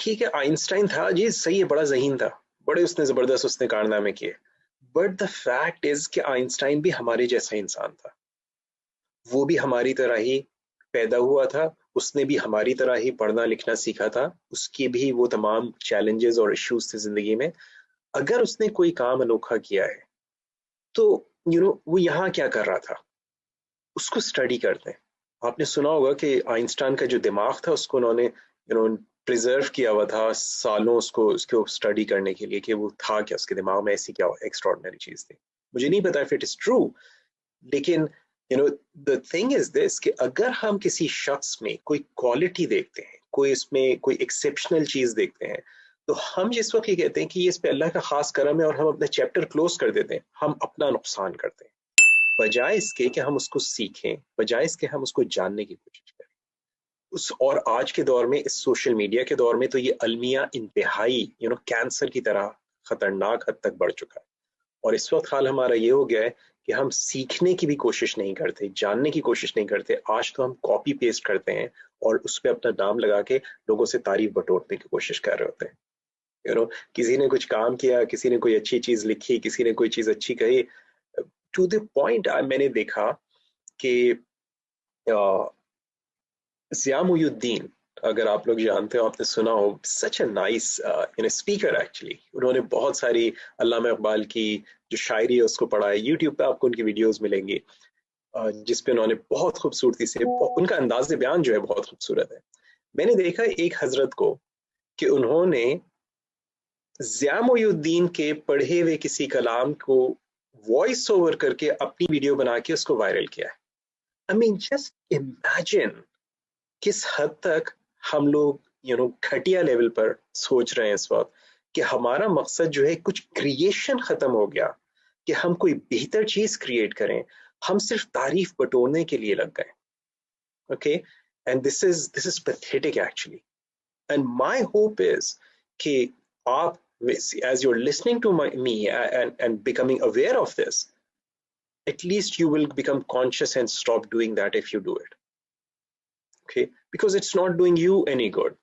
ठीक है आइंस्टाइन था जी, सही है, बड़ा ज़हीन था, बड़े उसने ज़बरदस्त उसने कारनामे किए, बट द फैक्ट इज़ कि आइंस्टाइन भी हमारे जैसा इंसान था, वो भी हमारी तरह ही पैदा हुआ था, उसने भी हमारी तरह ही पढ़ना लिखना सीखा था, उसके भी वो तमाम चैलेंजेस और इश्यूज थे ज़िंदगी में। अगर उसने कोई काम अनोखा किया है तो वो यहाँ क्या कर रहा था, उसको स्टडी करते हैं। आपने सुना होगा कि आइंस्टाइन का जो दिमाग था उसको उन्होंने प्रिजर्व किया हुआ था सालों, उसको स्टडी करने के लिए कि वो था क्या, उसके दिमाग में ऐसी क्या एक्स्ट्राऑर्डिनरी चीज थी। मुझे नहीं पता इफ इट इज ट्रू, लेकिन द थिंग इज दिस कि अगर हम किसी शख्स में कोई क्वालिटी देखते हैं, कोई इसमें कोई एक्सेप्शनल चीज देखते हैं, तो हम जिस वक्त ये कहते हैं कि ये इस पे अल्लाह का खास करम है और हम अपना चैप्टर क्लोज कर देते हैं, हम अपना नुकसान करते हैं। बजाय इसके कि हम उसको सीखें, बजाय इसके हम उसको जानने की कोशिश करें। और आज के दौर में, इस सोशल मीडिया के दौर में, तो ये अलमिया इंतहाई कैंसर की तरह खतरनाक हद तक बढ़ चुका है। और इस वक्त हाल हमारा ये हो गया है कि हम सीखने की भी कोशिश नहीं करते, जानने की कोशिश नहीं करते। आज तो हम कॉपी पेस्ट करते हैं और उस पर अपना नाम लगा के लोगों से तारीफ बटोरने की कोशिश कर रहे होते हैं। किसी ने कुछ काम किया, किसी ने कोई अच्छी चीज लिखी, किसी ने कोई चीज अच्छी कही, टू द पॉइंट मैंने देखा कि ज़ियामुद्दीन, अगर आप लोग जानते हो, आपने सुना हो, सच अ नाइस स्पीकर एक्चुअली। उन्होंने बहुत सारी अल्लामा इकबाल की जो शायरी है उसको पढ़ा है, यूट्यूब पे आपको उनकी वीडियोस मिलेंगी, जिसपे उन्होंने बहुत खूबसूरती से, उनका अंदाज़ बयान जो है बहुत खूबसूरत है। मैंने देखा एक हजरत को कि उन्होंने ज़ियामुद्दीन के पढ़े हुए किसी कलाम को वॉइस ओवर करके अपनी वीडियो बना के उसको वायरल किया है। आई मीन जस्ट इमेजिन किस हद तक हम लोग घटिया लेवल पर सोच रहे हैं इस वक्त, कि हमारा मकसद जो है कुछ क्रिएशन खत्म हो गया, कि हम कोई बेहतर चीज क्रिएट करें, हम सिर्फ तारीफ बटोरने के लिए लग गए। Okay, and this is pathetic actually. And my hope is कि आप, as you're listening to me and becoming aware of this, at least you will become conscious and stop doing that if you do it. Okay, because it's not doing you any good.